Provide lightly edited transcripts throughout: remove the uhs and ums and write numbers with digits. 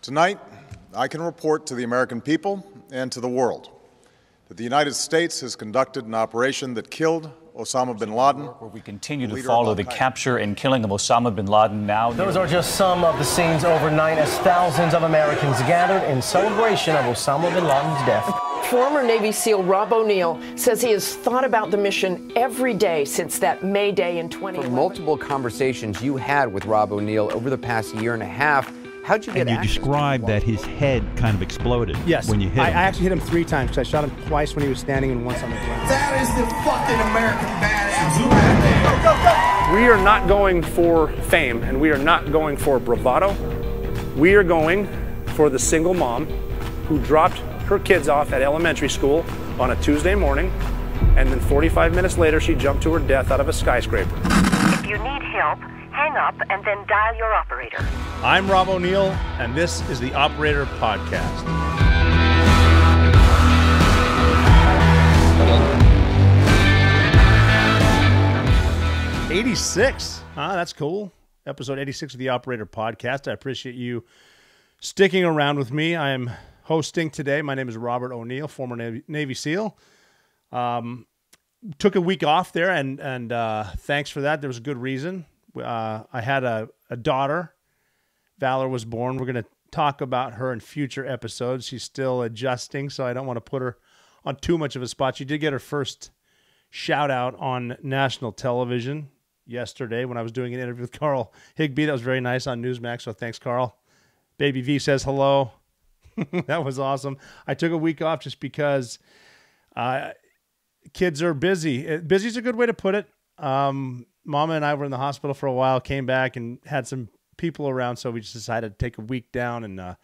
Tonight, I can report to the American people and to the world that the United States has conducted an operation that killed Osama bin Laden. Where we continue to follow the capture and killing of Osama bin Laden now. Those are just some of the scenes overnight as thousands of Americans gathered in celebration of Osama bin Laden's death. Former Navy SEAL Rob O'Neill says he has thought about the mission every day since that May Day in 2011. For multiple conversations you had with Rob O'Neill over the past year and a half, how'd you get access? And you described that his head kind of exploded when you hit him. I actually hit him 3 times because I shot him twice when he was standing and once on the ground. That is the fucking American badass right there. We are not going for fame and we are not going for bravado. We are going for the single mom who dropped her kids off at elementary school on a Tuesday morning, and then 45 minutes later she jumped to her death out of a skyscraper. If you need help, hang up and then dial your operator. I'm Rob O'Neill, and this is the Operator Podcast. '86, that's cool. Episode 86 of the Operator Podcast. I appreciate you sticking around with me. I am hosting today. My name is Robert O'Neill, former Navy SEAL. Took a week off there, and thanks for that. There was a good reason. I had a daughter. Valor was born. We're going to talk about her in future episodes. She's still adjusting, so I don't want to put her on too much of a spot. She did get her first shout out on national television yesterday when I was doing an interview with Carl Higbee. That was very nice on Newsmax, so thanks, Carl. Baby V says hello. That was awesome. I took a week off just because kids are busy. Busy is a good way to put it. Mama and I were in the hospital for a while, came back and had some people around, so we just decided to take a week down and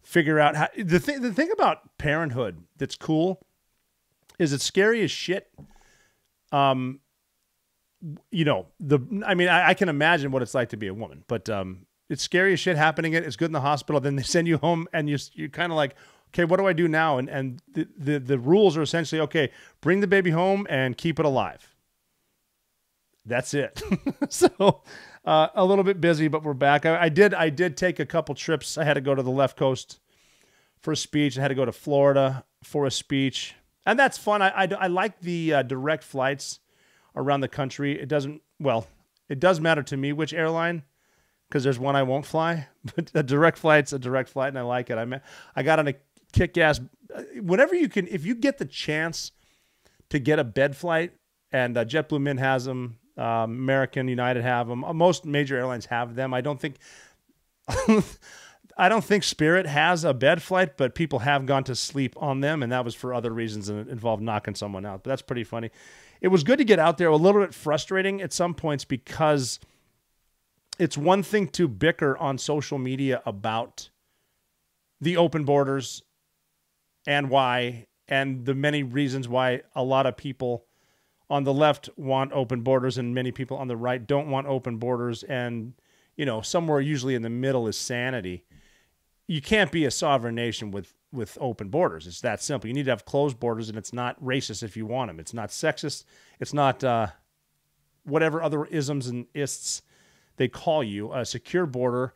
figure out how. The thing about parenthood that's cool is it's scary as shit. I can imagine what it's like to be a woman, but it's scary as shit happening. It's good in the hospital. Then they send you home and you're kind of like, okay, what do I do now? And the rules are essentially, okay, bring the baby home and keep it alive. That's it. So a little bit busy, but we're back. I did take a couple trips. I had to go to the left coast for a speech. I had to go to Florida for a speech. And that's fun. I like the direct flights around the country. It does matter to me which airline, because there's one I won't fly, but a direct flight's a direct flight, and I like it. I got on a kick-ass, whenever you can, if you get the chance to get a bed flight, and JetBlue Mint has them, American, United have them. Most major airlines have them. I don't think Spirit has a bed flight, but people have gone to sleep on them, and that was for other reasons, and it involved knocking someone out. But that's pretty funny. It was good to get out there. A little bit frustrating at some points because it's one thing to bicker on social media about the open borders and why, and the many reasons why a lot of people on the left want open borders and many people on the right don't want open borders. And, somewhere usually in the middle is sanity. You can't be a sovereign nation with open borders. It's that simple. You need to have closed borders, and it's not racist if you want them. It's not sexist. It's not whatever other isms and ists they call you. A secure border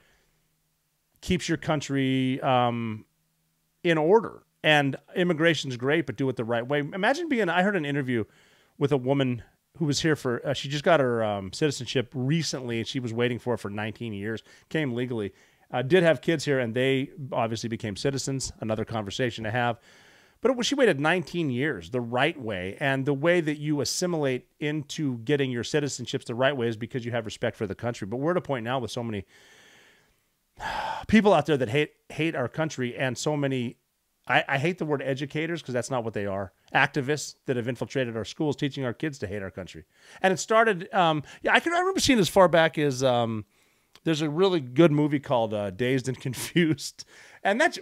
keeps your country in order. And immigration is great, but do it the right way. Imagine I heard an interview with a woman who was here for, she just got her citizenship recently, and she was waiting for it for 19 years, came legally, did have kids here, and they obviously became citizens, another conversation to have. But she waited 19 years the right way, and the way that you assimilate into getting your citizenships the right way is because you have respect for the country. But we're at a point now with so many people out there that hate our country, and so many, I hate the word educators because that's not what they are. Activists that have infiltrated our schools, teaching our kids to hate our country. And it started, I remember seeing as far back as, there's a really good movie called Dazed and Confused. And that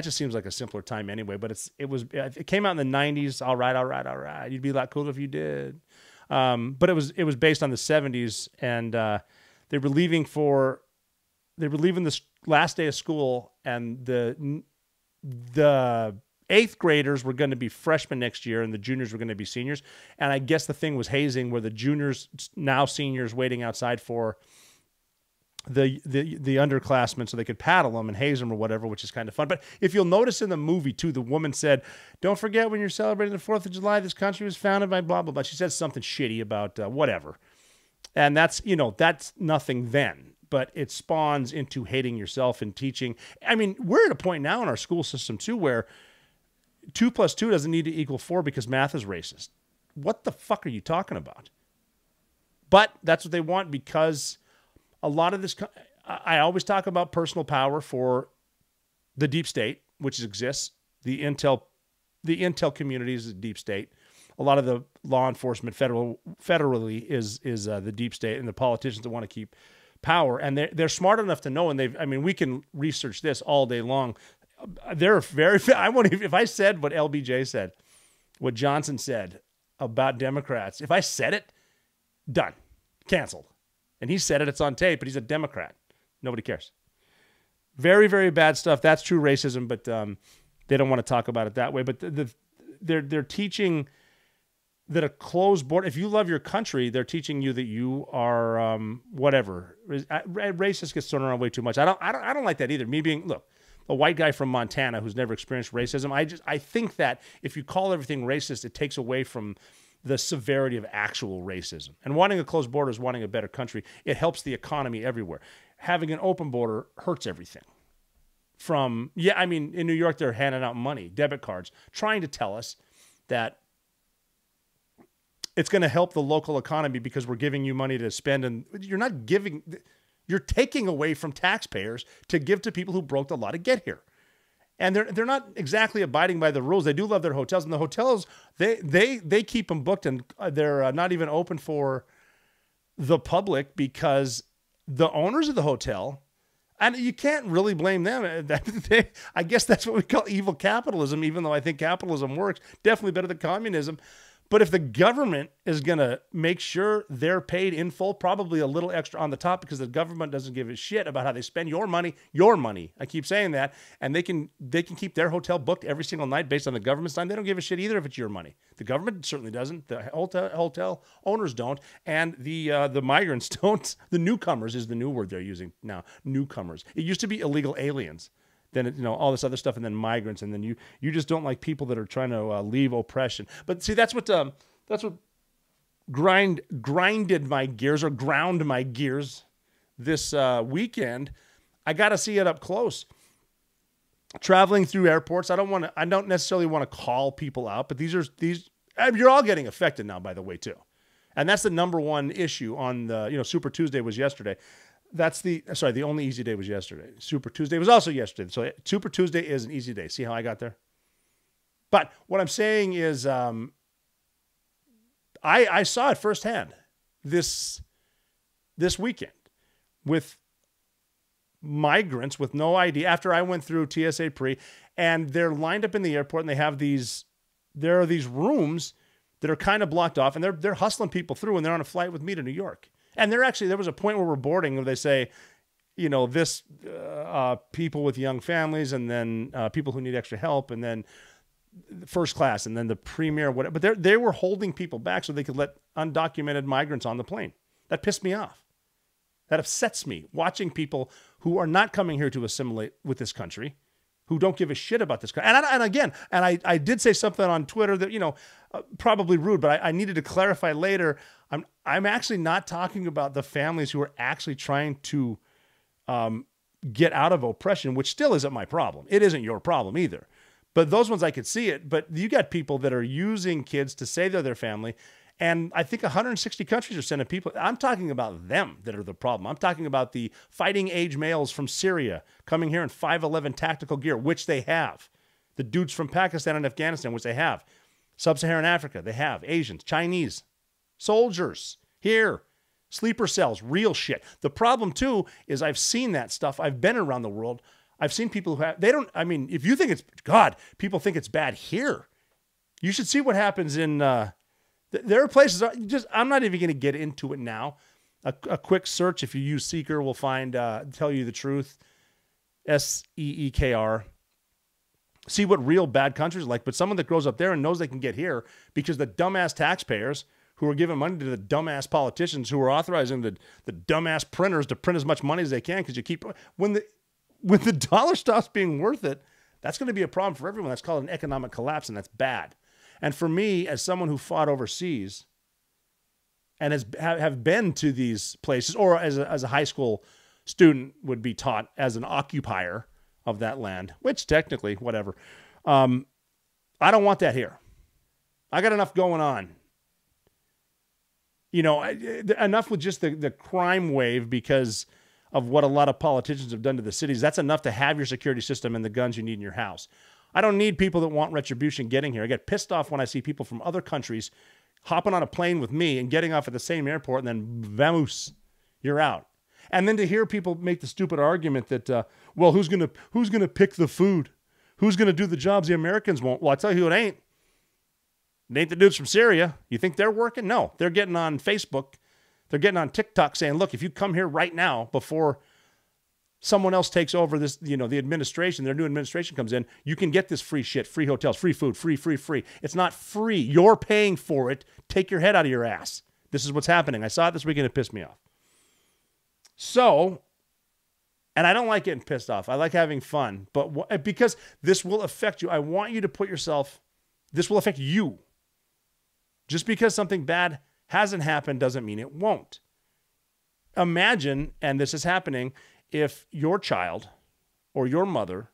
just seems like a simpler time anyway, but it came out in the 90s. All right. You'd be a lot cooler if you did. But it was based on the 70s, and they were leaving this last day of school, and the 8th graders were going to be freshmen next year, and the juniors were going to be seniors. And I guess the thing was hazing, where the juniors, now seniors, waiting outside for the underclassmen so they could paddle them and haze them or whatever, which is kind of fun. But if you'll notice in the movie too, the woman said, "Don't forget when you're celebrating the 4th of July, this country was founded by blah blah blah." She said something shitty about whatever, and that's nothing then, but it spawns into hating yourself and teaching. I mean, we're at a point now in our school system too where 2 + 2 doesn't need to equal 4 because math is racist. What the fuck are you talking about? But that's what they want because a lot of this, I always talk about personal power for the deep state, which exists. The intel community is the deep state. A lot of the law enforcement federally is the deep state, and the politicians that want to keep power. And they're smart enough to know, and we can research this all day long. They're very, if I said what LBJ said, what Johnson said about Democrats, if I said it, done. Canceled. And he said it, it's on tape, but he's a Democrat. Nobody cares. Very, very bad stuff. That's true racism, but they don't want to talk about it that way. But they're teaching that a closed border, if you love your country, they're teaching you that you are whatever. Racist gets thrown around way too much. I don't like that either. Me being, look, a white guy from Montana who's never experienced racism, I think that if you call everything racist, it takes away from the severity of actual racism. And wanting a closed border is wanting a better country. It helps the economy everywhere. Having an open border hurts everything. In New York, they're handing out money, debit cards, trying to tell us that it's going to help the local economy because we're giving you money to spend. And you're taking away from taxpayers to give to people who broke the law to get here. And they're not exactly abiding by the rules. They do love their hotels, and the hotels they keep them booked, and they're not even open for the public because the owners of the hotel, and you can't really blame them. I guess that's what we call evil capitalism. Even though I think capitalism works, definitely better than communism. But if the government is going to make sure they're paid in full, probably a little extra on the top because the government doesn't give a shit about how they spend your money. I keep saying that. And they can keep their hotel booked every single night based on the government's time. They don't give a shit either if it's your money. The government certainly doesn't. The hotel owners don't. And the migrants don't. The newcomers is the new word they're using now. Newcomers. It used to be illegal aliens. Then all this other stuff, and then migrants, and then you just don't like people that are trying to leave oppression. But see, that's what grinded my gears or ground my gears this weekend. I got to see it up close. Traveling through airports, I don't necessarily want to call people out, but these you're all getting affected now, by the way, too. And that's the number one issue on the Super Tuesday was yesterday. The only easy day was yesterday. Super Tuesday was also yesterday. So Super Tuesday is an easy day. See how I got there? But what I'm saying is I saw it firsthand this weekend with migrants with no ID after I went through TSA pre, and they're lined up in the airport, and there are these rooms that are kind of blocked off, and they're hustling people through, and they're on a flight with me to New York. And there was a point where we're boarding where they say, this people with young families, and then people who need extra help, and then first class, and then the premier, whatever. But they were holding people back so they could let undocumented migrants on the plane. That pissed me off. That upsets me, watching people who are not coming here to assimilate with this country, who don't give a shit about this country. And I did say something on Twitter that, probably rude, but I needed to clarify later. I'm actually not talking about the families who are actually trying to get out of oppression, which still isn't my problem. It isn't your problem either. But those ones I could see it. But you got people that are using kids to say they're their family. And I think 160 countries are sending people. I'm talking about them that are the problem. I'm talking about the fighting age males from Syria coming here in 5.11 tactical gear, which they have. The dudes from Pakistan and Afghanistan, which they have. Sub-Saharan Africa, they have. Asians, Chinese, soldiers here, sleeper cells, real shit. The problem, too, is I've seen that stuff. I've been around the world. I've seen people who have, if you think people think it's bad here. You should see what happens in, there are places, I'm not even going to get into it now. A quick search, if you use Seeker, will find, Tell You the Truth, SEEKR. See what real bad countries are like, but someone that grows up there and knows they can get here because the dumbass taxpayers who are giving money to the dumbass politicians who are authorizing the dumbass printers to print as much money as they can because you keep when the dollar stops being worth it, that's going to be a problem for everyone. That's called an economic collapse, and that's bad. And for me, as someone who fought overseas and have been to these places, or as a high school student would be taught as an occupier of that land, which technically, whatever. I don't want that here. I got enough going on. You know, enough with just the crime wave because of what a lot of politicians have done to the cities. That's enough to have your security system and the guns you need in your house. I don't need people that want retribution getting here. I get pissed off when I see people from other countries hopping on a plane with me and getting off at the same airport and then vamoose, you're out. And then to hear people make the stupid argument that, well, who's gonna pick the food? Who's gonna do the jobs the Americans won't? Well, I tell you who it ain't. It ain't the dudes from Syria. You think they're working? No, they're getting on Facebook. They're getting on TikTok saying, look, if you come here right now before someone else takes over this, the administration, their new administration comes in, you can get this free shit, free hotels, free food, free. It's not free. You're paying for it. Take your head out of your ass. This is what's happening. I saw it this weekend. It pissed me off. So, and I don't like getting pissed off. I like having fun. But because this will affect you, I want you to put yourself, this will affect you. Just because something bad hasn't happened doesn't mean it won't. Imagine, and this is happening, if your child or your mother,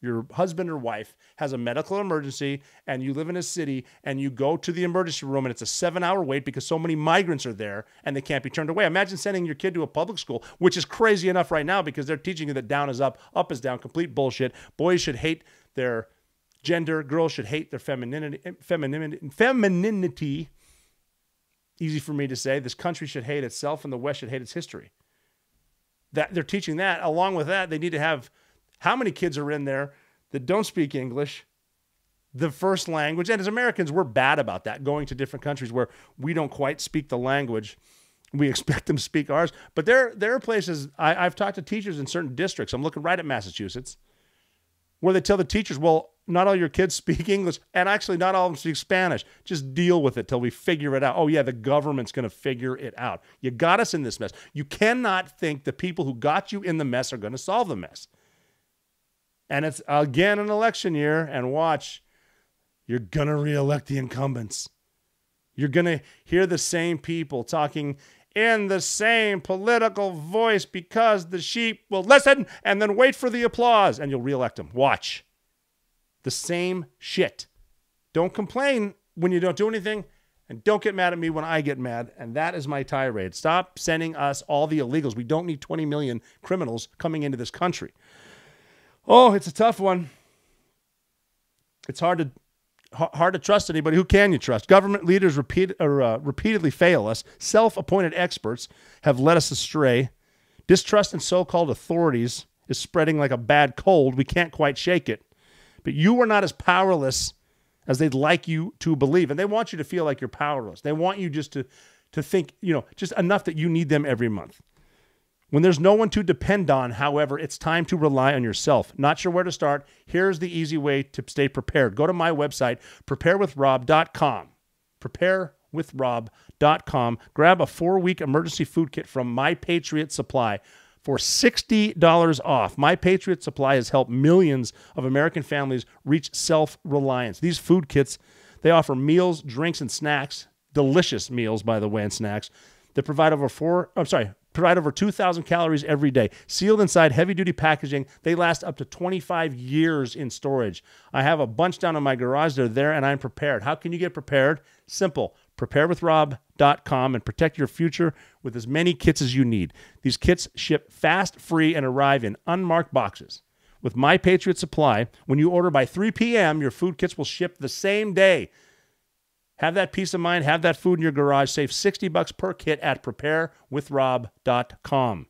your husband or wife has a medical emergency and you live in a city and you go to the emergency room and it's a 7-hour wait because so many migrants are there and they can't be turned away. Imagine sending your kid to a public school, which is crazy enough right now because they're teaching you that down is up is down, complete bullshit. Boys should hate their gender, girls should hate their femininity. Easy for me to say. This country should hate itself and the West should hate its history. That they're teaching that. Along with that, they need to have, how many kids are in there that don't speak English, the first language? And as Americans, we're bad about that, going to different countries where we don't quite speak the language. We expect them to speak ours. But there are places, I've talked to teachers in certain districts, I'm looking right at Massachusetts, where they tell the teachers, well, not all your kids speak English, and actually not all of them speak Spanish. Just deal with it till we figure it out. Oh, yeah, the government's going to figure it out. You got us in this mess. You cannot think the people who got you in the mess are going to solve the mess. And it's, again, an election year, and watch, you're going to reelect the incumbents. You're going to hear the same people talking in the same political voice because the sheep will listen and then wait for the applause, and you'll reelect them. Watch. The same shit. Don't complain when you don't do anything, and don't get mad at me when I get mad, and that is my tirade. Stop sending us all the illegals. We don't need 20 million criminals coming into this country. Oh, it's a tough one. It's hard to trust anybody. Who can you trust? Government leaders repeatedly fail us. Self-appointed experts have led us astray. Distrust in so-called authorities is spreading like a bad cold. We can't quite shake it. But you are not as powerless as they'd like you to believe. And they want you to feel like you're powerless. They want you just to think, just enough that you need them every month. When there's no one to depend on, however, it's time to rely on yourself. Not sure where to start? Here's the easy way to stay prepared. Go to my website, preparewithrob.com. Preparewithrob.com. Grab a 4-week emergency food kit from My Patriot Supply for $60 off. My Patriot Supply has helped millions of American families reach self-reliance. These food kits, they offer meals, drinks, and snacks. Delicious meals, by the way, and snacks that provide over 2,000 calories every day. Sealed inside heavy-duty packaging, they last up to 25 years in storage. I have a bunch down in my garage. They're there, and I'm prepared. How can you get prepared? Simple. Preparewithrob.com and protect your future with as many kits as you need. These kits ship fast, free, and arrive in unmarked boxes. With My Patriot Supply, when you order by 3 p.m., your food kits will ship the same day. Have that peace of mind. Have that food in your garage. Save $60 per kit at preparewithrob.com.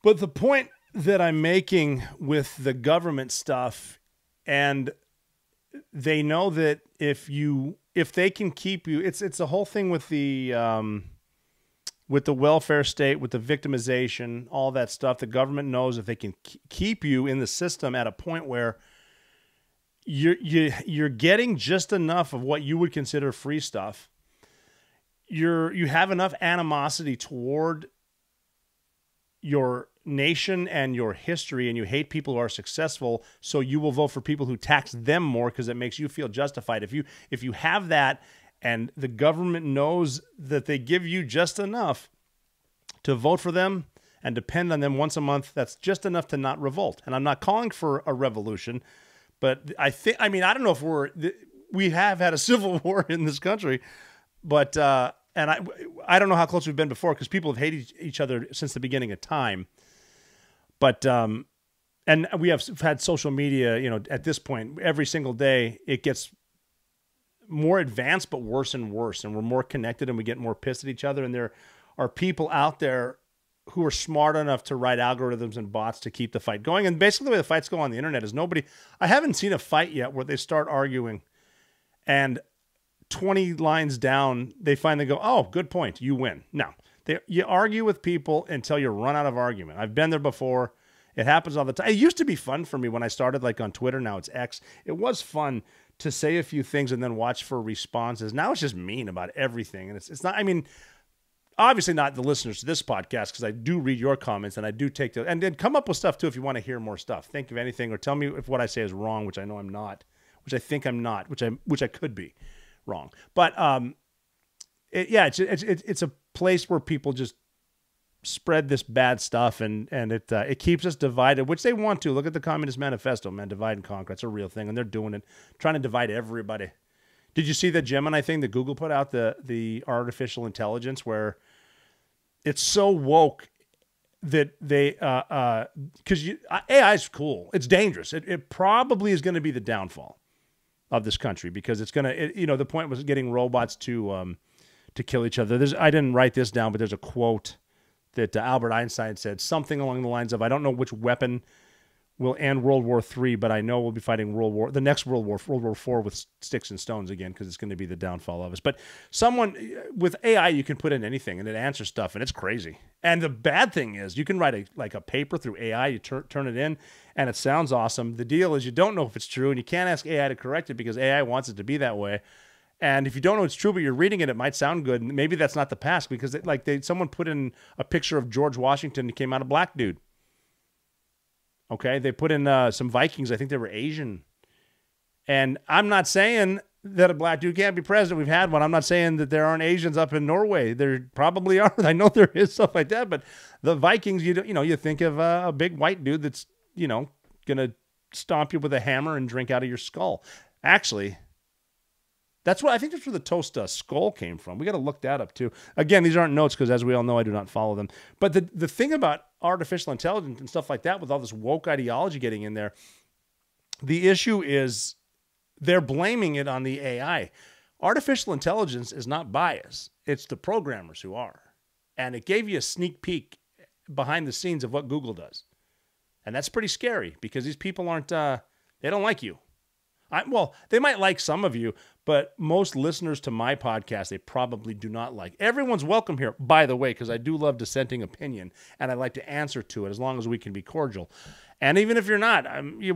But the point that I'm making with the government stuff, and they know that if they can keep you, it's a whole thing with the welfare state, with the victimization, all that stuff. The government knows if they can keep you in the system at a point where you're getting just enough of what you would consider free stuff, you have enough animosity toward your nation and your history, and you hate people who are successful, so you will vote for people who tax them more because it makes you feel justified. If you have that, and the government knows that they give you just enough to vote for them and depend on them once a month, that's just enough to not revolt. And I'm not calling for a revolution, but I don't know if we have had a civil war in this country, but and I don't know how close we've been before, because people have hated each other since the beginning of time. But and we have had social media, at this point, every single day it gets more advanced, but worse and worse, and we're more connected, and we get more pissed at each other. And there are people out there who are smart enough to write algorithms and bots to keep the fight going. And basically the way the fights go on the internet is I haven't seen a fight yet where they start arguing and 20 lines down, they finally go, oh, good point, you win. No, you argue with people until you run out of argument. I've been there before. It happens all the time. It used to be fun for me when I started, like on Twitter. Now it's X. It was fun to say a few things and then watch for responses. Now it's just mean about everything. And it's not, obviously not the listeners to this podcast, because I do read your comments and I do take and then come up with stuff too if you want to hear more stuff. Think of anything, or tell me if what I say is wrong, which I know I'm not, which I think I'm not, which I could be wrong. But it's a place where people just spread this bad stuff, and it keeps us divided, which they want to. Look at the Communist Manifesto, man. Divide and conquer. It's a real thing, and they're doing it, trying to divide everybody. Did you see the Gemini thing that Google put out, the artificial intelligence, where it's so woke that they because AI is cool. It's dangerous. It probably is going to be the downfall of this country, because it's going to, the point was getting robots to kill each other. I didn't write this down, but there's a quote that Albert Einstein said, something along the lines of, I don't know which weapon will end World War III, but I know we'll be fighting the next World War IV with sticks and stones again, because it's going to be the downfall of us. But with AI, you can put in anything and it answers stuff, and it's crazy. And the bad thing is, you can write a paper through AI, you turn it in, and it sounds awesome. The deal is, you don't know if it's true, and you can't ask AI to correct it because AI wants it to be that way. And if you don't know it's true, but you're reading it, it might sound good. And maybe that's not the past, because someone put in a picture of George Washington, and came out a black dude. Okay, they put in some Vikings. I think they were Asian. And I'm not saying that a black dude can't be president. We've had one. I'm not saying that there aren't Asians up in Norway. There probably are. I know there is stuff like that. But the Vikings, you think of a big white dude that's going to stomp you with a hammer and drink out of your skull. Actually, I think that's where the toast skull came from. We got to look that up too. Again, these aren't notes, because as we all know, I do not follow them. But the thing about artificial intelligence and stuff like that, with all this woke ideology getting in there, the issue is they're blaming it on the AI. Artificial intelligence is not biased. It's the programmers who are. And it gave you a sneak peek behind the scenes of what Google does. And that's pretty scary, because these people they don't like you. They might like some of you, but most listeners to my podcast, they probably do not like. Everyone's welcome here, by the way, because I do love dissenting opinion, and I like to answer to it as long as we can be cordial. And even if you're not,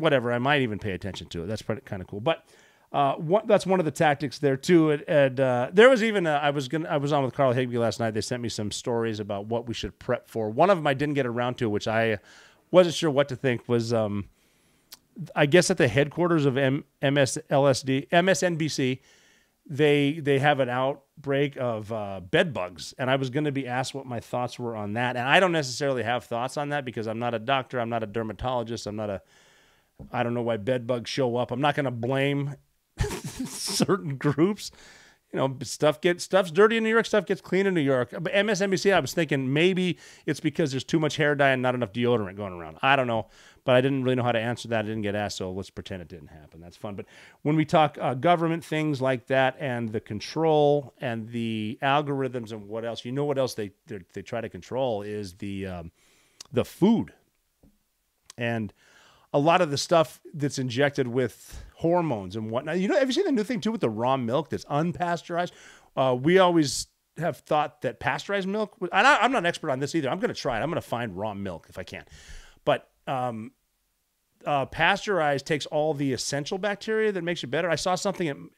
whatever, I might even pay attention to it. That's kind of cool. But that's one of the tactics there too. And there was even I was on with Carl Higbee last night. They sent me some stories about what we should prep for. One of them I didn't get around to, which I wasn't sure what to think, was I guess at the headquarters of MSNBC, they have an outbreak of bed bugs, and I was going to be asked what my thoughts were on that. And I don't necessarily have thoughts on that, because I'm not a doctor, I'm not a dermatologist, I don't know why bed bugs show up. I'm not going to blame certain groups. Stuff's dirty in New York, stuff gets clean in New York. But MSNBC, I was thinking maybe it's because there's too much hair dye and not enough deodorant going around. I don't know, but I didn't really know how to answer that. I didn't get asked, so let's pretend it didn't happen. That's fun. But when we talk government things like that, and the control and the algorithms and what else, what else they try to control is the food. And a lot of the stuff that's injected with hormones and whatnot. Have you seen the new thing too with the raw milk that's unpasteurized? We always have thought that pasteurized milk, and I'm not an expert on this either. I'm going to try it. I'm going to find raw milk if I can. But pasteurized takes all the essential bacteria that makes you better. I saw something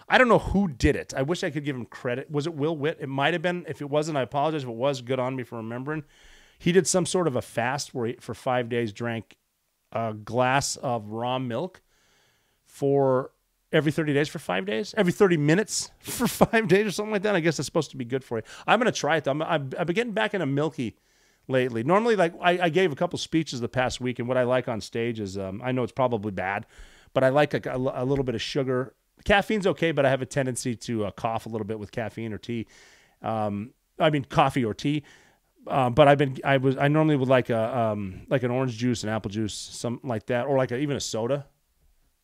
I don't know who did it. I wish I could give him credit. Was it Will Witt? It might have been. If it wasn't, I apologize. If it was, good on me for remembering. He did some sort of a fast where he, for 5 days, drank a glass of raw milk for every 30 days for 5 days, every 30 minutes for 5 days or something like that. I guess it's supposed to be good for you. I'm going to try it, though. I've been getting back into milky lately. Normally, like I gave a couple speeches the past week, and what I like on stage is, I know it's probably bad, but I like a little bit of sugar. Caffeine's okay, but I have a tendency to cough a little bit with caffeine or tea. Coffee or tea. But I normally would like an orange juice, an apple juice, something like that, or like even a soda,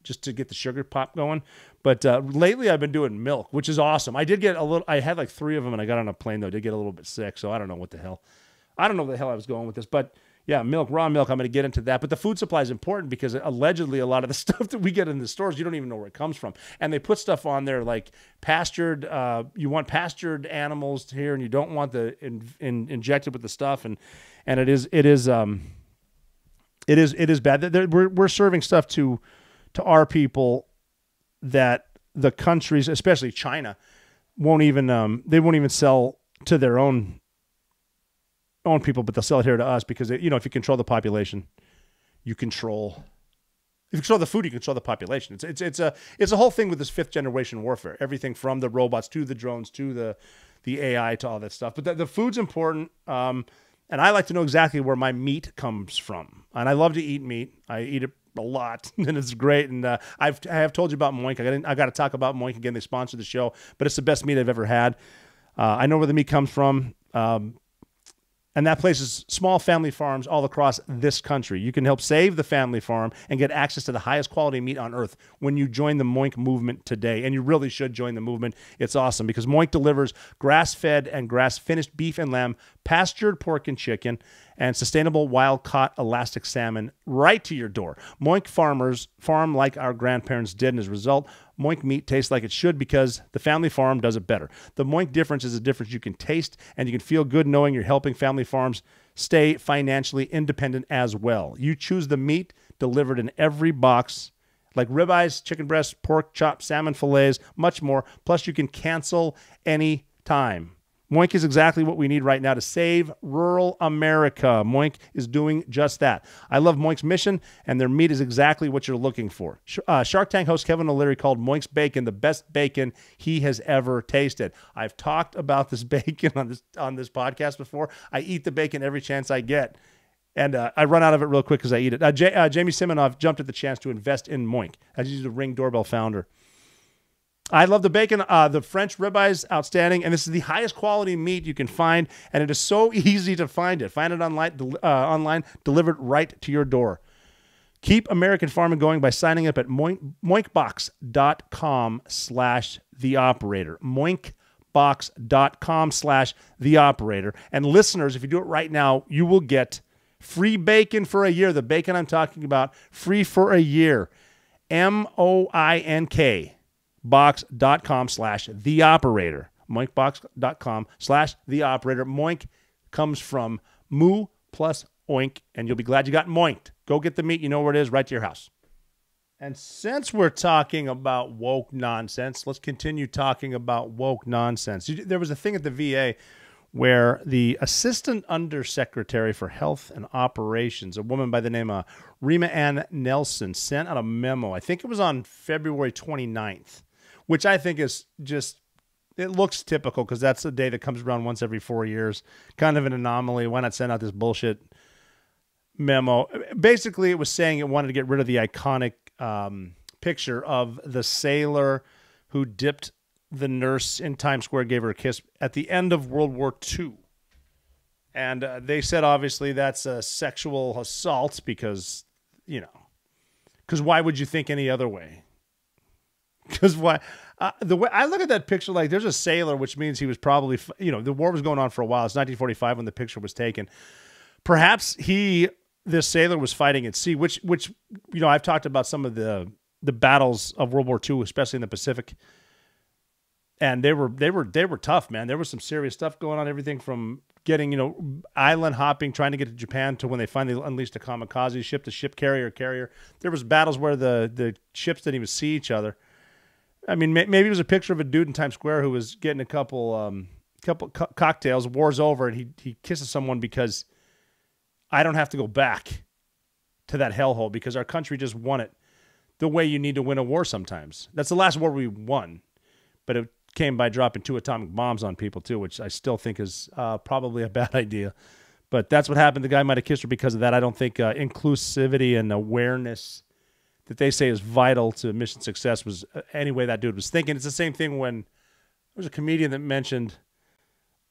just to get the sugar pop going. But lately I've been doing milk, which is awesome. I did get I had like 3 of them, and I got on a plane though. I did get a little bit sick, so I don't know what the hell. I don't know where the hell I was going with this, but yeah, milk, raw milk, I'm going to get into that. But the food supply is important because allegedly a lot of the stuff that we get in the stores, you don't even know where it comes from. And they put stuff on there like pastured, you want pastured animals here, and you don't want the injected with the stuff. And it is bad. We're serving stuff to our people that the countries, especially China, won't even sell to their own people, but they'll sell it here to us because, if you control the population, you control. If you control the food, you control the population. It's a whole thing with this 5th generation warfare. Everything from the robots to the drones to the AI to all that stuff. But the food's important, and I like to know exactly where my meat comes from. And I love to eat meat. I eat it a lot, and it's great. And I have told you about Moink. I got to talk about Moink again. They sponsored the show, but it's the best meat I've ever had. I know where the meat comes from. And that place is small family farms all across this country. You can help save the family farm and get access to the highest quality meat on earth when you join the Moink movement today. And you really should join the movement. It's awesome because Moink delivers grass-fed and grass-finished beef and lamb, pastured pork and chicken, and sustainable wild-caught elastic salmon right to your door. Moink farmers farm like our grandparents did, and as a result, Moink meat tastes like it should because the family farm does it better. The Moink difference is a difference you can taste, and you can feel good knowing you're helping family farms stay financially independent as well. You choose the meat delivered in every box, like ribeyes, chicken breasts, pork chops, salmon fillets, much more. Plus, you can cancel any time. Moink is exactly what we need right now to save rural America. Moink is doing just that. I love Moink's mission, and their meat is exactly what you're looking for. Shark Tank host Kevin O'Leary called Moink's bacon the best bacon he has ever tasted. I've talked about this bacon on this podcast before. I eat the bacon every chance I get, and I run out of it real quick because I eat it. Jamie Siminoff jumped at the chance to invest in Moink. He's a Ring Doorbell founder. I love the bacon. The French ribeyes, outstanding. And this is the highest quality meat you can find. And it is so easy to find it. Find it online, delivered right to your door. Keep American farming going by signing up at moinkbox.com/theoperator. moinkbox.com/theoperator. And listeners, if you do it right now, you will get free bacon for a year. The bacon I'm talking about, free for a year. MOINK. Box.com/theoperator. Moinkbox.com/theoperator. Moink comes from moo plus oink, and you'll be glad you got moinked. Go get the meat. You know where it is, right to your house. And since we're talking about woke nonsense, let's continue talking about woke nonsense. There was a thing at the VA where the Assistant Undersecretary for Health and Operations, a woman by the name of Rima Ann Nelson, sent out a memo. I think it was on February 29th. Which I think is just, it looks typical because that's the day that comes around once every 4 years. Kind of an anomaly. Why not send out this bullshit memo? Basically, it was saying it wanted to get rid of the iconic picture of the sailor who dipped the nurse in Times Square, gave her a kiss at the end of World War II. And they said, obviously, that's a sexual assault because why would you think any other way? Because why? The way I look at that picture, like there's a sailor, which means he was probably, the war was going on for a while. It's 1945 when the picture was taken. Perhaps this sailor was fighting at sea, which I've talked about some of the battles of World War II, especially in the Pacific, and they were tough, man. There was some serious stuff going on. Everything from getting island hopping, trying to get to Japan, to when they finally unleashed a kamikaze ship, to ship carrier. There was battles where the ships didn't even see each other. I mean, maybe it was a picture of a dude in Times Square who was getting a couple cocktails. War's over, and he kisses someone because I don't have to go back to that hellhole because our country just won it the way you need to win a war sometimes. That's the last war we won, but it came by dropping 2 atomic bombs on people too, which I still think is probably a bad idea. But that's what happened. The guy might have kissed her because of that. I don't think inclusivity and awareness that they say is vital to mission success was any way that dude was thinking. It's the same thing when there was a comedian that mentioned,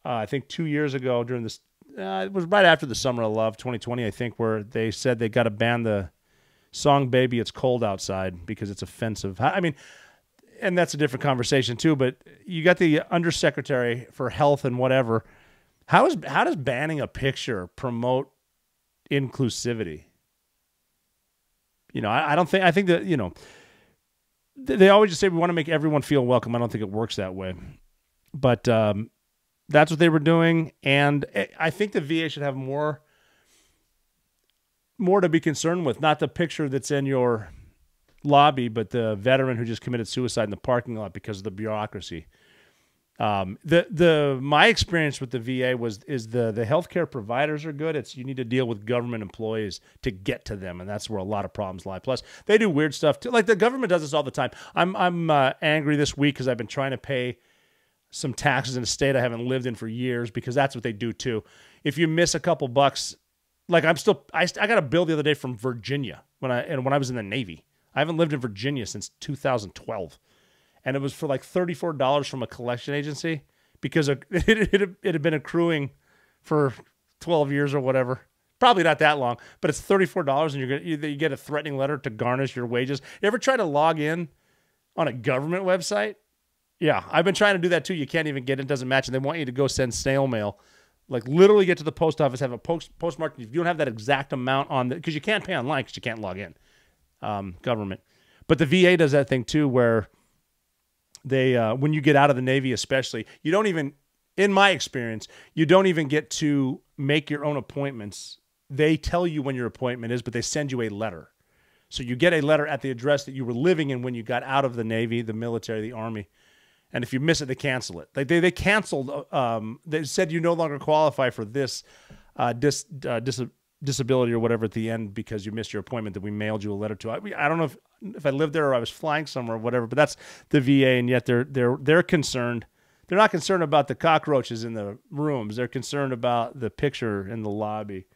I think 2 years ago during this, it was right after the Summer of Love, 2020, I think, where they said they got to ban the song Baby It's Cold Outside because it's offensive. I mean, and that's a different conversation too, but you got the Undersecretary for Health and whatever. How does banning a picture promote inclusivity? You know, I think that, you know, they always just say we want to make everyone feel welcome. I don't think it works that way. But that's what they were doing. And I think the VA should have more to be concerned with. Not the picture that's in your lobby, but the veteran who just committed suicide in the parking lot because of the bureaucracy. My experience with the VA is the healthcare providers are good. It's you need to deal with government employees to get to them, and that's where a lot of problems lie. Plus, they do weird stuff too. Like the government does this all the time. I'm angry this week because I've been trying to pay some taxes in a state I haven't lived in for years because that's what they do too. If you miss a couple bucks, like I got a bill the other day from Virginia when I was in the Navy. I haven't lived in Virginia since 2012. And it was for like $34 from a collection agency because it had been accruing for 12 years or whatever. Probably not that long, but it's $34 and you get a threatening letter to garnish your wages. You ever try to log in on a government website? Yeah, I've been trying to do that too. You can't even get it. It doesn't match. And they want you to go send snail mail. Like literally get to the post office, have a postmark. If you don't have that exact amount on because you can't pay online because you can't log in. Government. But the VA does that thing too where they when you get out of the Navy especially, you don't even, in my experience, you don't even get to make your own appointments. They tell you when your appointment is, but they send you a letter. So you get a letter at the address that you were living in when you got out of the Navy, the military, the Army. And if you miss it, they cancel it. Like they canceled, they said you no longer qualify for this disability or whatever at the end because you missed your appointment that we mailed you a letter to. I don't know if I lived there or I was flying somewhere or whatever, but that's the VA, and yet they're concerned. They're not concerned about the cockroaches in the rooms. They're concerned about the picture in the lobby.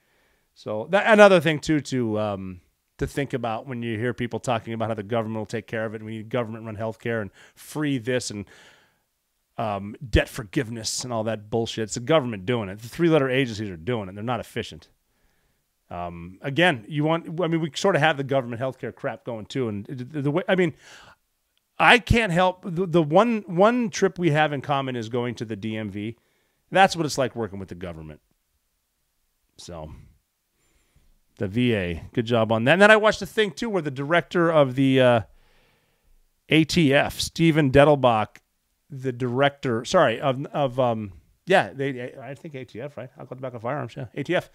So another thing too to think about when you hear people talking about how the government will take care of it and we need government-run healthcare and free this and debt forgiveness and all that bullshit. It's the government doing it. The 3-letter agencies are doing it. They're not efficient. Again, we sort of have the government healthcare crap going too. And the way, I can't help the one trip we have in common is going to the DMV. That's what it's like working with the government. So the VA, good job on that. And then I watched a thing too, where the director of the, ATF, Stephen Dettelbach, the director, I think ATF, right? I'll go back on firearms. Yeah. ATF.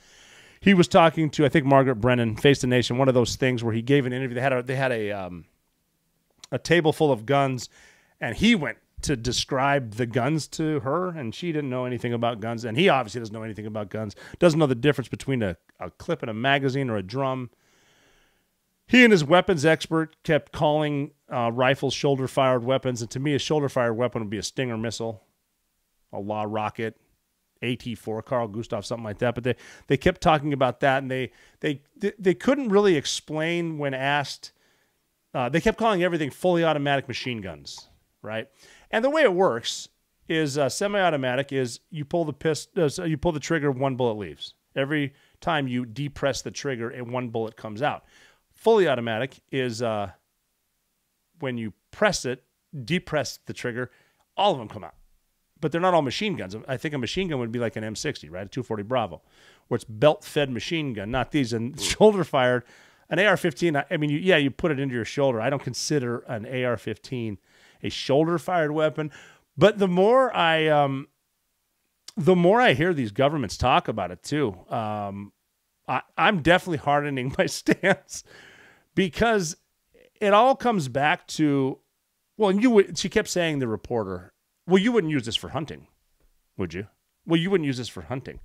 He was talking to, I think, Margaret Brennan, Face the Nation, one of those things where he gave an interview. They had a table full of guns, and he went to describe the guns to her, and she didn't know anything about guns, and he obviously doesn't know anything about guns, doesn't know the difference between a clip in a magazine or a drum. He and his weapons expert kept calling rifles shoulder-fired weapons, and to me, a shoulder-fired weapon would be a Stinger missile, a law rocket, AT-4, Carl Gustav, something like that. But they kept talking about that, and they couldn't really explain when asked. They kept calling everything fully automatic machine guns, right? And the way it works is semi-automatic is you pull the trigger, one bullet leaves. Every time you depress the trigger, and one bullet comes out. Fully automatic is when you depress the trigger, all of them come out. But they're not all machine guns. I think a machine gun would be like an M60, right? A 240 Bravo, where it's belt-fed machine gun, not these. And shoulder-fired, an AR-15, you put it into your shoulder. I don't consider an AR-15 a shoulder-fired weapon. But the more I hear these governments talk about it too, I'm definitely hardening my stance because it all comes back to Well, and she kept saying, the reporter, well, you wouldn't use this for hunting, would you? Well, you wouldn't use this for hunting.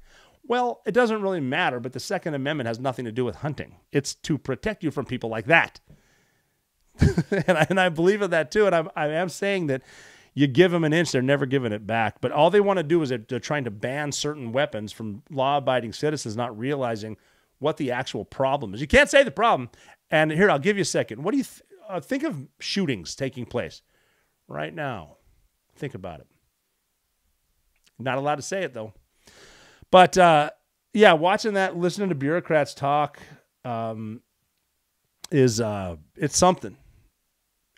Well, it doesn't really matter, but the Second Amendment has nothing to do with hunting. It's to protect you from people like that. and I believe in that too. And I am saying that you give them an inch, they're never giving it back. But all they want to do is they're trying to ban certain weapons from law-abiding citizens, not realizing what the actual problem is. You can't say the problem. And here, I'll give you a second. What do you think of shootings taking place right now? Think about it. Not allowed to say it, though. But, yeah, watching that, listening to bureaucrats talk it's something.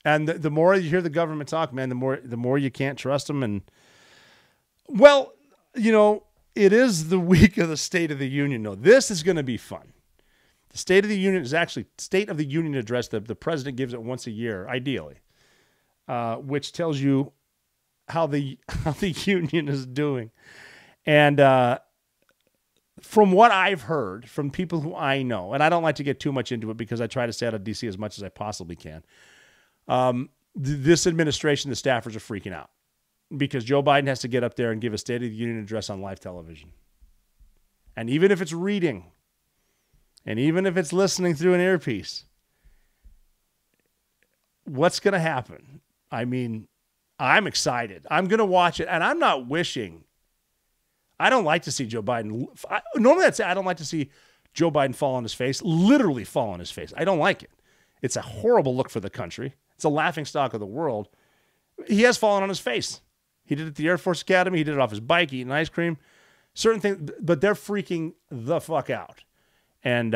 And the more you hear the government talk, man, the more you can't trust them. And, well, you know, it is the week of the State of the Union. No, this is going to be fun. The State of the Union is actually State of the Union address. The president gives it once a year, ideally, which tells you how the union is doing. And from what I've heard from people who I know, and I don't like to get too much into it because I try to stay out of D.C. as much as I possibly can. This administration, the staffers are freaking out because Joe Biden has to get up there and give a State of the Union address on live television. And even if it's reading, and even if it's listening through an earpiece, what's going to happen? I mean, I'm excited. I'm going to watch it, and I'm not wishing. I don't like to see Joe Biden. Normally I'd say I don't like to see Joe Biden fall on his face, literally fall on his face. I don't like it. It's a horrible look for the country. It's a laughingstock of the world. He has fallen on his face. He did it at the Air Force Academy. He did it off his bike, eating ice cream. Certain things, but they're freaking the fuck out. And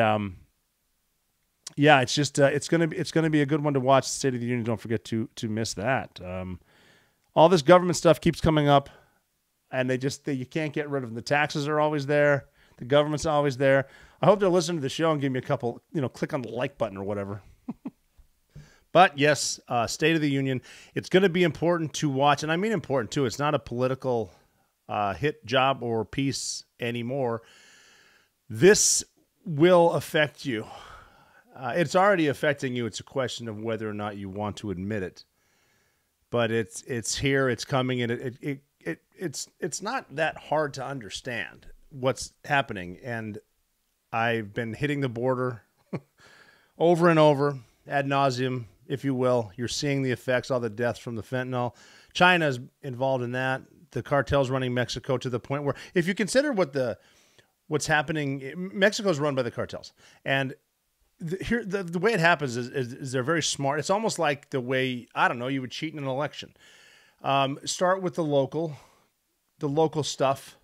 yeah, it's just it's gonna be a good one to watch. The State of the Union. Don't forget to miss that. All this government stuff keeps coming up, and you can't get rid of them. The taxes are always there. The government's always there. I hope they'll listen to the show and give me a couple. Click on the like button or whatever. But yes, State of the Union. It's going to be important to watch, and I mean important too. It's not a political hit job or piece anymore. This will affect you. It's already affecting you. It's a question of whether or not you want to admit it. But it's here. It's coming, and it's not that hard to understand what's happening. And I've been hitting the border over and over, ad nauseum, if you will. You're seeing the effects, all the deaths from the fentanyl. China's involved in that. The cartel's running Mexico to the point where, if you consider what's happening, Mexico's run by the cartels. And the way it happens is they're very smart. It's almost like the way, I don't know, you would cheat in an election. Start with the local stuff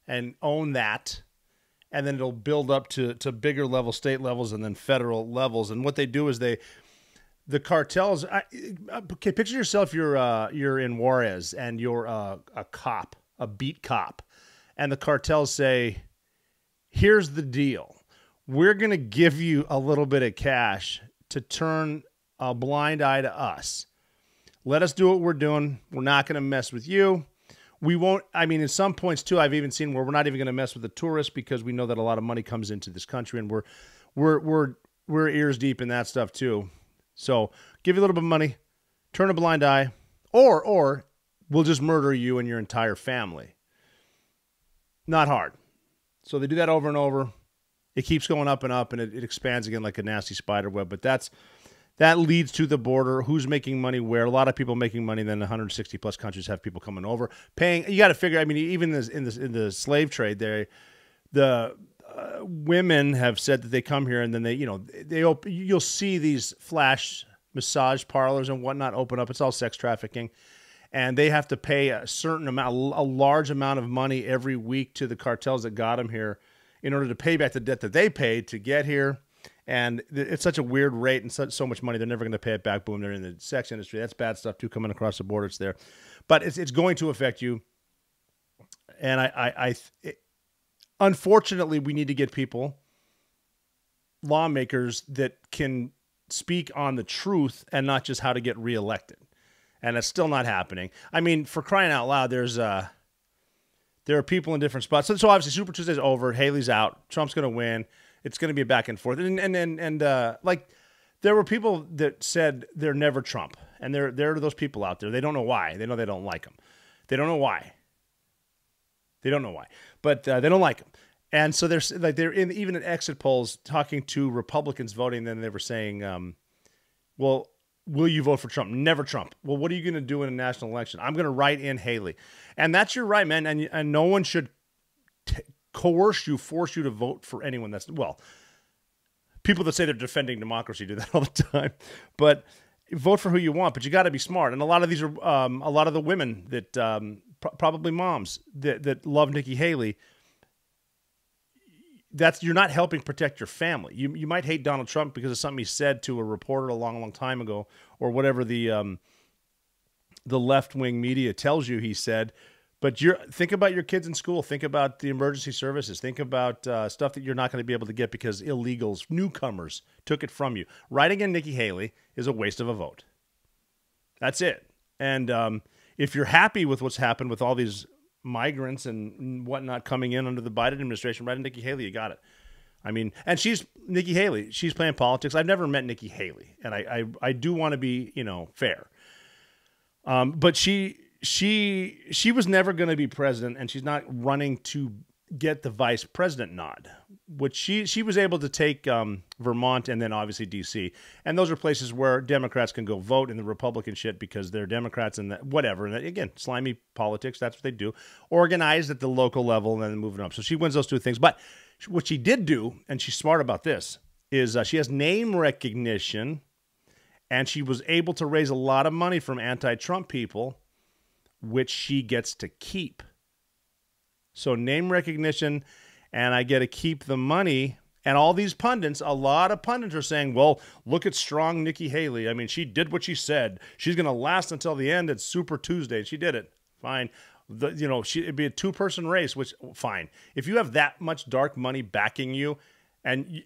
and own that. And then it'll build up to bigger level, state levels, and then federal levels. And what they do is the cartels. Okay, picture yourself. You're in Juarez, and you're a cop, a beat cop, and the cartels say, "Here's the deal: we're going to give you a little bit of cash to turn a blind eye to us. Let us do what we're doing. We're not going to mess with you. We won't." I mean, at some points too, I've even seen where we're not even going to mess with the tourists because we know that a lot of money comes into this country, and we're ears deep in that stuff too. So give you a little bit of money, turn a blind eye, or we'll just murder you and your entire family. Not hard. So they do that over and over. It keeps going up and up, and it expands again like a nasty spider web. But that leads to the border. Who's making money where? A lot of people making money. Then 160 plus countries have people coming over, paying. You got to figure. I mean, even in the slave trade, the women have said that they come here and then you'll see these flash massage parlors and whatnot open up. It's all sex trafficking, and they have to pay a certain amount, a large amount of money every week to the cartels that got them here in order to pay back the debt that they paid to get here. And it's such a weird rate and so much money, they're never going to pay it back. Boom, they're in the sex industry. That's bad stuff too, coming across the border. It's there. But it's going to affect you. And unfortunately, we need to get people, lawmakers, that can speak on the truth and not just how to get reelected. And it's still not happening. I mean, for crying out loud, there are people in different spots. So obviously, Super Tuesday's over. Haley's out. Trump's going to win. It's going to be a back and forth. And there were people that said they're never Trump. And there are those people out there. They don't know why. They know they don't like him. They don't know why. They don't know why. But they don't like him. And so they're even at exit polls talking to Republicans voting. Then they were saying, well, will you vote for Trump? Never Trump. Well, what are you going to do in a national election? I'm going to write in Haley. And that's your right, man. And no one should coerce you, force you to vote for anyone that's, well, people that say they're defending democracy do that all the time. But vote for who you want, but you got to be smart. And a lot of these are a lot of the women that probably moms that love Nikki Haley. You're not helping protect your family. You might hate Donald Trump because of something he said to a reporter a long, long time ago, or whatever the left-wing media tells you he said. But think about your kids in school. Think about the emergency services. Think about stuff that you're not going to be able to get because illegals, newcomers, took it from you. Writing in Nikki Haley is a waste of a vote. That's it. And if you're happy with what's happened with all these migrants and whatnot coming in under the Biden administration, write in Nikki Haley, you got it. I mean, and Nikki Haley. She's playing politics. I've never met Nikki Haley, and I do want to be, fair. But she was never going to be president, and she's not running to get the vice president nod, which she was able to take Vermont and then obviously D.C. And those are places where Democrats can go vote in the Republican shit because they're Democrats and whatever. And again, slimy politics, that's what they do. Organized at the local level and then moving up. So she wins those two things. But what she did do, and she's smart about this, is she has name recognition, and she was able to raise a lot of money from anti-Trump people, which she gets to keep. So name recognition, and I get to keep the money. And all these pundits, a lot of pundits are saying, well, look at strong Nikki Haley. I mean, she did what she said. She's going to last until the end. It's Super Tuesday. She did it. Fine. It'd be a two-person race, which, fine. If you have that much dark money backing you, and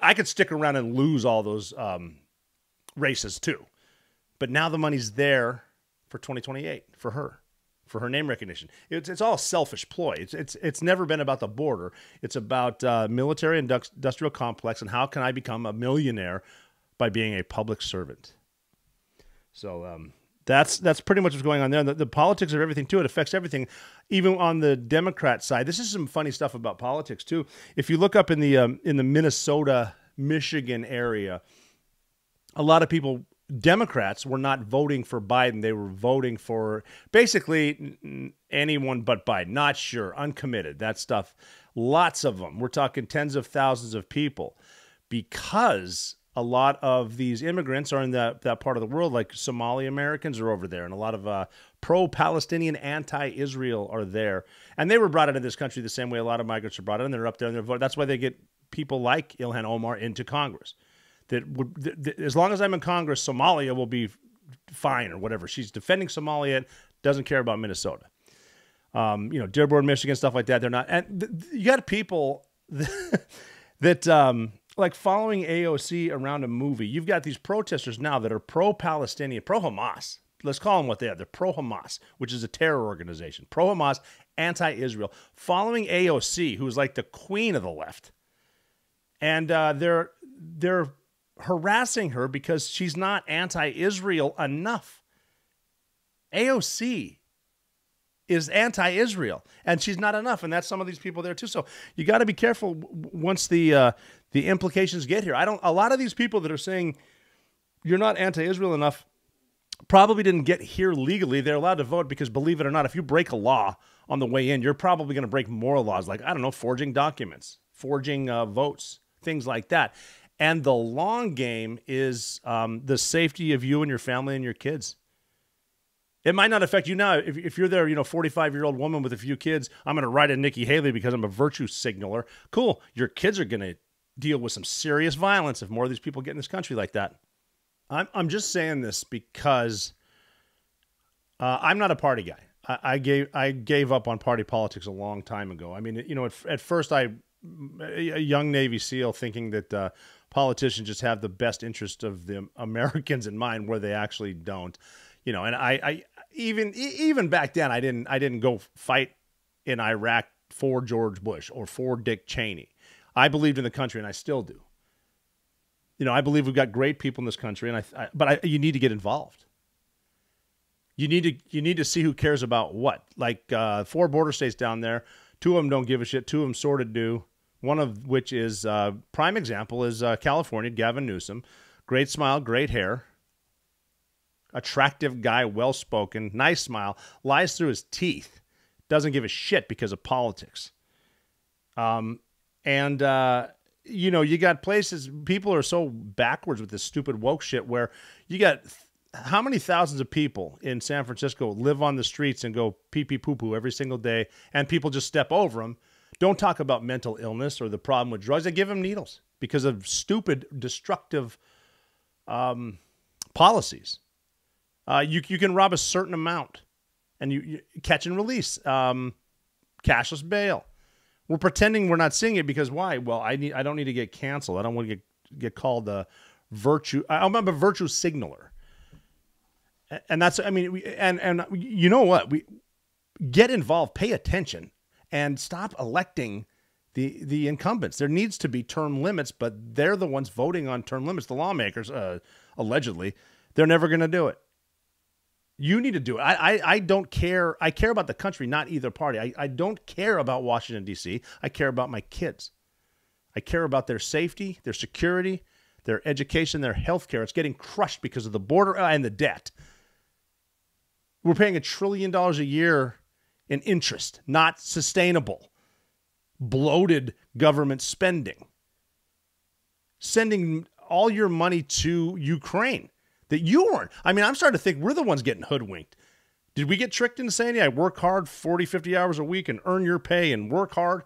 I could stick around and lose all those races too. But now the money's there for 2028 for her name recognition. It's all a selfish ploy. It's never been about the border. It's about military industrial complex and how can I become a millionaire by being a public servant. So that's pretty much what's going on there. The politics of everything too. It affects everything, even on the Democrat side. This is some funny stuff about politics too. If you look up in the Minnesota, Michigan area, a lot of people. Democrats were not voting for Biden. They were voting for basically anyone but Biden. Not sure, uncommitted, that stuff. Lots of them. We're talking tens of thousands of people because a lot of these immigrants are in that part of the world, like Somali Americans are over there, and a lot of pro-Palestinian, anti-Israel are there. And they were brought into this country the same way a lot of migrants are brought in. They're up there and they're voting. That's why they get people like Ilhan Omar into Congress. That as long as I'm in Congress, Somalia will be fine or whatever. She's defending Somalia, doesn't care about Minnesota. Dearborn, Michigan, stuff like that. They're not. And you got people that like following AOC around a movie. You've got these protesters now that are pro-Palestinian, pro-Hamas. Let's call them what they are. They're pro-Hamas, which is a terror organization. Pro-Hamas, anti-Israel. Following AOC, who is like the queen of the left. And they're harassing her because she's not anti-Israel enough. AOC is anti-Israel, and she's not enough, and that's some of these people there too. So you got to be careful once the implications get here. A lot of these people that are saying you're not anti-Israel enough probably didn't get here legally. They're allowed to vote because, believe it or not, if you break a law on the way in, you're probably going to break more laws, like, I don't know, forging documents, forging votes, things like that. And the long game is the safety of you and your family and your kids. It might not affect you now. If you're there, 45-year-old woman with a few kids, I'm going to write in Nikki Haley because I'm a virtue signaler. Cool. Your kids are going to deal with some serious violence if more of these people get in this country like that. I'm just saying this because I'm not a party guy. I gave up on party politics a long time ago. I mean, at first a young Navy SEAL thinking that politicians just have the best interest of the Americans in mind, where they actually don't. And I even back then I didn't go fight in Iraq for George Bush or for Dick Cheney. I believed in the country, and I still do. I believe we've got great people in this country, but you need to get involved. You need to see who cares about what. Like 4 border states down there, 2 of them don't give a shit. 2 of them sort of do. One of which is prime example is California. Gavin Newsom, great smile, great hair, attractive guy, well spoken, nice smile, lies through his teeth, doesn't give a shit because of politics. You got places, people are so backwards with this stupid woke shit where you got how many thousands of people in San Francisco live on the streets and go pee-pee poo-poo every single day, and people just step over them. Don't talk about mental illness or the problem with drugs. They give them needles because of stupid, destructive policies. You can rob a certain amount, and you catch and release, cashless bail. We're pretending we're not seeing it because why? Well, I don't need to get canceled. I don't want to get called a virtue. I'm a virtue signaler, and that's. I mean, and you know what? We get involved, pay attention, and stop electing the incumbents. There needs to be term limits, but they're the ones voting on term limits. The lawmakers, allegedly, they're never going to do it. You need to do it. I don't care. I care about the country, not either party. I don't care about Washington, D.C. I care about my kids. I care about their safety, their security, their education, their health care. It's getting crushed because of the border and the debt. We're paying $1 trillion a year in interest, not sustainable. Bloated government spending. Sending all your money to Ukraine. That you weren't. I mean, I'm starting to think we're the ones getting hoodwinked. Did we get tricked into saying, yeah, work hard 40, 50 hours a week and earn your pay and work hard?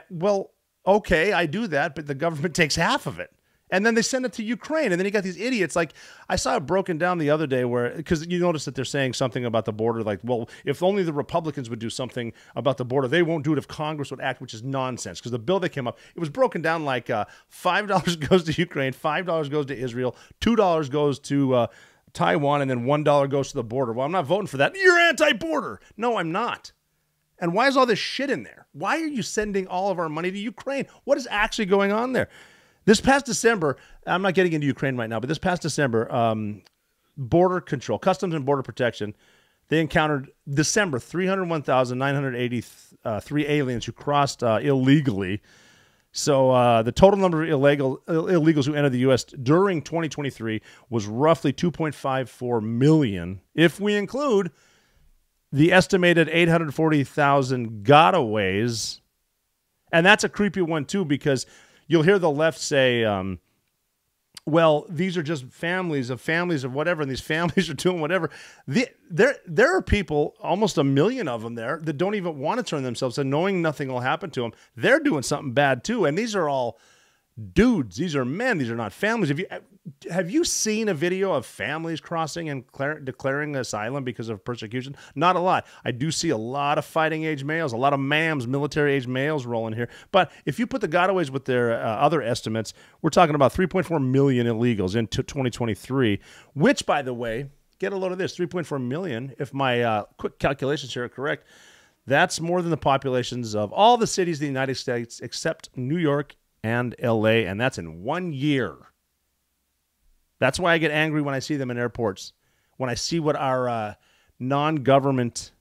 Well, okay, I do that, but the government takes half of it. And then they send it to Ukraine. And then you got these idiots. Like, I saw it broken down the other day where, because you notice that they're saying something about the border, like, well, if only the Republicans would do something about the border, they won't do it if Congress would act, which is nonsense. Because the bill that came up, it was broken down like $5 goes to Ukraine, $5 goes to Israel, $2 goes to Taiwan, and then $1 goes to the border. Well, I'm not voting for that. You're anti-border. No, I'm not. And why is all this shit in there? Why are you sending all of our money to Ukraine? What is actually going on there? This past December, I'm not getting into Ukraine right now, but this past December, Border Control, Customs and Border Protection, they encountered December 301,983 aliens who crossed illegally. So the total number of illegals who entered the U.S. during 2023 was roughly 2.54 million, if we include the estimated 840,000 gotaways. And that's a creepy one, too, because you'll hear the left say, well, these are just families of whatever, and these families are doing whatever. There are people, almost 1 million of them there, that don't even want to turn themselves in, knowing nothing will happen to them. They're doing something bad, too, and these are all dudes. These are men. These are not families. Have you seen a video of families crossing and declaring asylum because of persecution? Not a lot. I do see a lot of fighting-age males, a lot of MAMs, military-age males rolling here. But if you put the gotaways with their other estimates, we're talking about 3.4 million illegals in 2023, which, by the way, get a load of this, 3.4 million, if my quick calculations here are correct, that's more than the populations of all the cities in the United States except New York and L.A., and that's in 1 year. That's why I get angry when I see them in airports, when I see what our non-government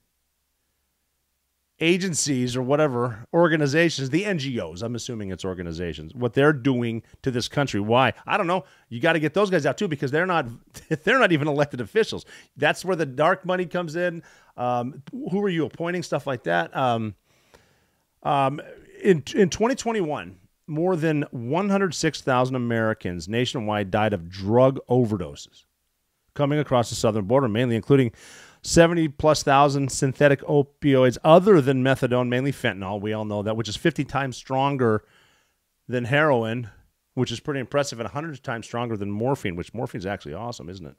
agencies or whatever, organizations, the NGOs, I'm assuming it's organizations, what they're doing to this country. Why? I don't know. You got to get those guys out too, because they're not even elected officials. That's where the dark money comes in. Who are you appointing? Stuff like that. In 2021, more than 106,000 Americans nationwide died of drug overdoses coming across the southern border, mainly including 70-plus thousand synthetic opioids other than methadone, mainly fentanyl. We all know that, which is 50 times stronger than heroin, which is pretty impressive, and 100 times stronger than morphine, which morphine is actually awesome, isn't it?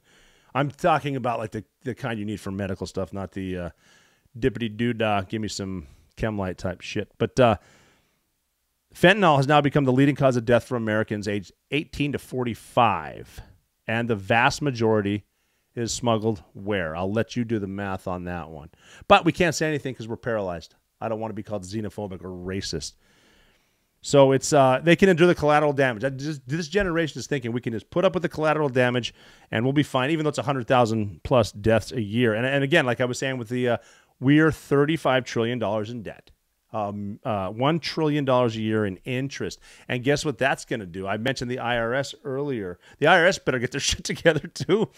I'm talking about like the kind you need for medical stuff, not the dippity-doo-dah, give me some Chemlite type shit. But fentanyl has now become the leading cause of death for Americans aged 18 to 45, and the vast majority is smuggled where? I'll let you do the math on that one. But we can't say anything because we're paralyzed. I don't want to be called xenophobic or racist. So it's they can endure the collateral damage. This generation is thinking we can just put up with the collateral damage and we'll be fine, even though it's 100,000 plus deaths a year. And again, like I was saying with the, we are $35 trillion in debt. $1 trillion a year in interest. And guess what that's going to do? I mentioned the IRS earlier. The IRS better get their shit together too,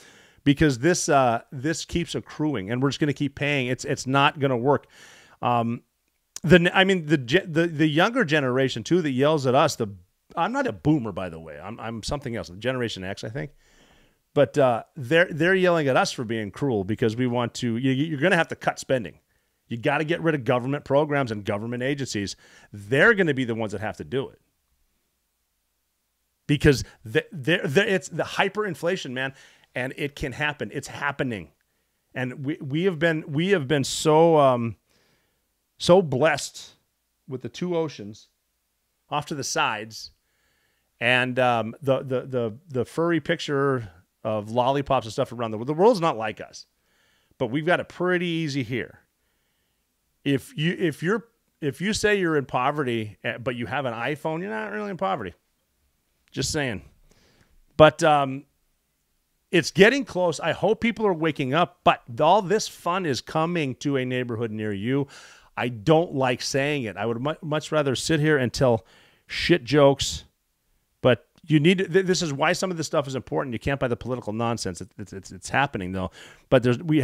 because this keeps accruing and we're just going to keep paying. It's not going to work. The younger generation too that yells at us. I'm not a boomer, by the way. I'm something else. Generation X, I think. But they're yelling at us for being cruel because we want to. You're going to have to cut spending. You got to get rid of government programs and government agencies. They're going to be the ones that have to do it because it's the hyperinflation, man, and it can happen. It's happening, and we have been so blessed with the two oceans off to the sides, and the furry picture of lollipops and stuff around the world. The world's not like us, but we've got it pretty easy here. If you say you're in poverty, but you have an iPhone, you're not really in poverty. Just saying. But it's getting close. I hope people are waking up. But all this fun is coming to a neighborhood near you. I don't like saying it. I would much rather sit here and tell shit jokes. But you need to, this is why some of this stuff is important. You can't buy the political nonsense. It's happening though. But we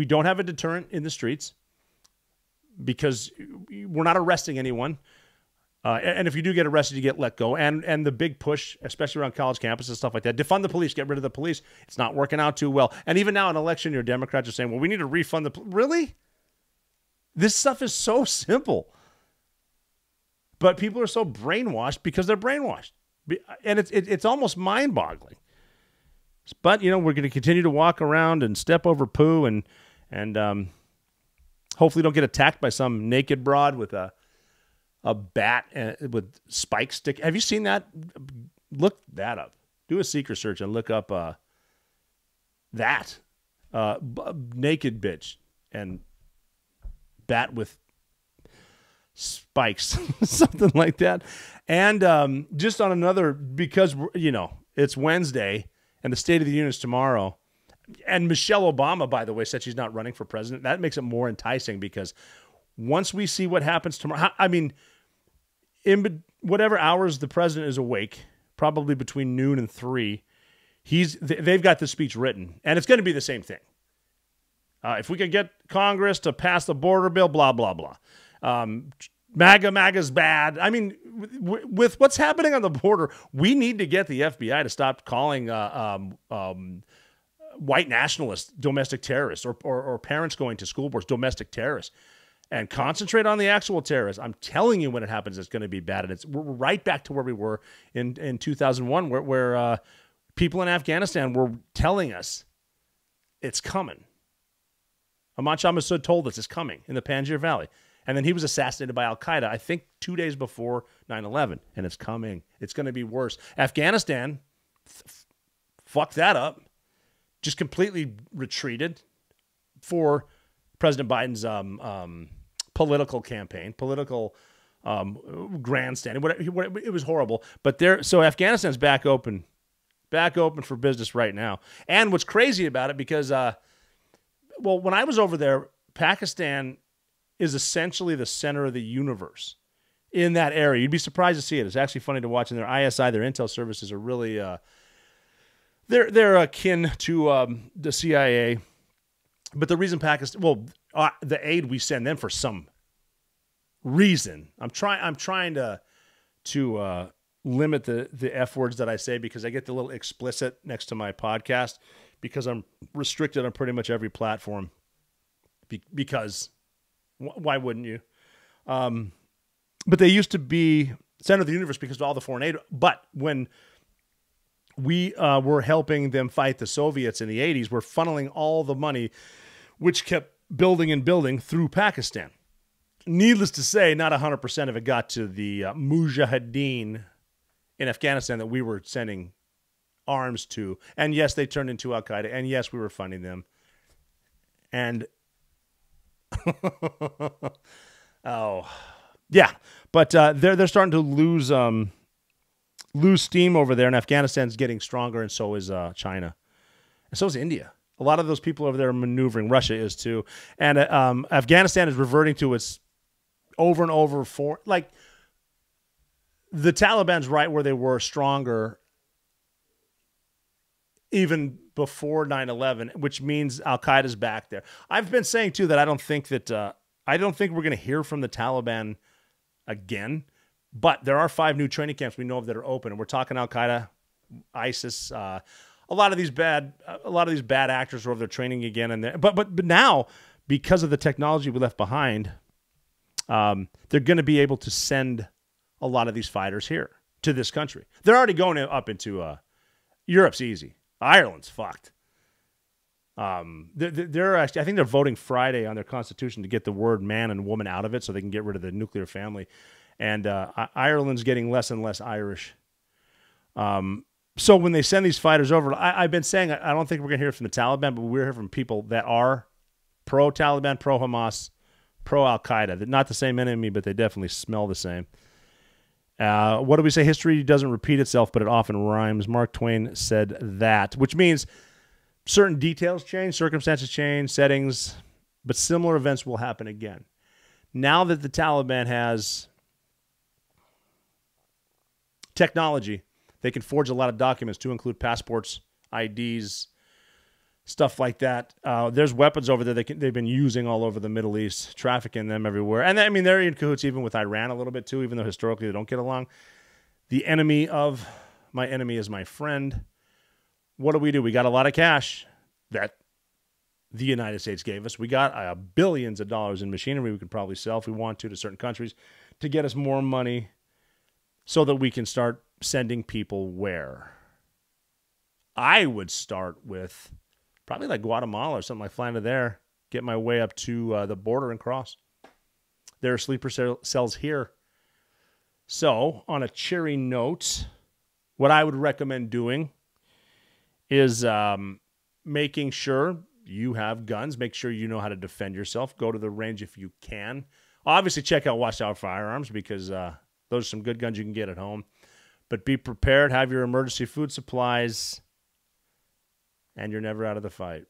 don't have a deterrent in the streets, because we're not arresting anyone. And if you do get arrested, you get let go. And the big push, especially around college campuses and stuff like that, defund the police, get rid of the police. It's not working out too well. And even now in election year, Democrats are saying, well, we need to refund the police. Really? This stuff is so simple. But people are so brainwashed because they're brainwashed. And it's almost mind-boggling. But, we're going to continue to walk around and step over poo and hopefully don't get attacked by some naked broad with a bat with spike stick. Have you seen that? Look that up. Do a seeker search and look up that naked bitch and bat with spikes, something like that. And just on another, because it's Wednesday and the State of the Union is tomorrow. And Michelle Obama, by the way, said she's not running for president. That makes it more enticing because once we see what happens tomorrow, in whatever hours the president is awake, probably between noon and 3, they've got the speech written, and it's going to be the same thing. If we could get Congress to pass the border bill, blah, blah, blah. MAGA's bad. With what's happening on the border, we need to get the FBI to stop calling white nationalists domestic terrorists or parents going to school boards domestic terrorists and concentrate on the actual terrorists. I'm telling you, when it happens, it's going to be bad. And we're right back to where we were in 2001, where people in Afghanistan were telling us it's coming. Ahmad Shah Massoud told us it's coming in the Panjshir Valley. And then he was assassinated by Al-Qaeda, I think 2 days before 9/11. And it's coming. It's going to be worse. Afghanistan fucked that up. Just completely retreated for President Biden's political campaign, political grandstanding. It was horrible. But so Afghanistan's back open for business right now. And what's crazy about it, because, when I was over there, Pakistan is essentially the center of the universe in that area. You'd be surprised to see it. It's actually funny to watch. And their ISI, their intel services are really... They're akin to the CIA, but the reason Pakistan, the aid we send them for some reason. I'm trying to limit the F words that I say because I get the little explicit next to my podcast because I'm restricted on pretty much every platform. Because why wouldn't you? But they used to be center of the universe because of all the foreign aid. But when we were helping them fight the Soviets in the 80s, we're funneling all the money, which kept building and building, through Pakistan. Needless to say, not 100% of it got to the Mujahideen in Afghanistan that we were sending arms to. And yes, they turned into Al-Qaeda. And yes, we were funding them. And Yeah, but they're starting to lose steam over there, and Afghanistan's getting stronger, and so is China, and so is India. A lot of those people over there are maneuvering. Russia is too, and Afghanistan is reverting to its over and over for like the Taliban's right where they were stronger even before 9/11, which means Al Qaeda's back there. I've been saying too that I don't think we're going to hear from the Taliban again, but there are 5 new training camps we know of that are open, and we're talking Al Qaeda, ISIS. A lot of these bad actors are over there training again, and but now because of the technology we left behind, they're going to be able to send a lot of these fighters here to this country. They're already going up into Europe's easy. Ireland's fucked. They're actually, I think they're voting Friday on their constitution to get the word man and woman out of it so they can get rid of the nuclear family. And Ireland's getting less and less Irish. So when they send these fighters over, I've been saying I don't think we're going to hear from the Taliban, but we're hearing from people that are pro-Taliban, pro-Hamas, pro-Al-Qaeda. They're not the same enemy, but they definitely smell the same. What do we say? History doesn't repeat itself, but it often rhymes. Mark Twain said that, which means certain details change, circumstances change, settings, but similar events will happen again. Now that the Taliban has technology, they can forge a lot of documents to include passports, IDs, stuff like that. There's weapons over there they've been using all over the Middle East, trafficking them everywhere. And I mean, they're in cahoots even with Iran a little bit too, even though historically they don't get along. The enemy of my enemy is my friend. What do? We got a lot of cash that the United States gave us. We got billions of dollars in machinery we could probably sell if we want to certain countries to get us more money so that we can start sending people where? I would start with probably like Guatemala or something, like flying to there, get my way up to the border and cross. There are sleeper cells here. So, on a cheery note, what I would recommend doing is making sure you have guns. Make sure you know how to defend yourself. Go to the range if you can. Obviously, check out Watchtower Firearms because those are some good guns you can get at home. But be prepared. Have your emergency food supplies. And you're never out of the fight.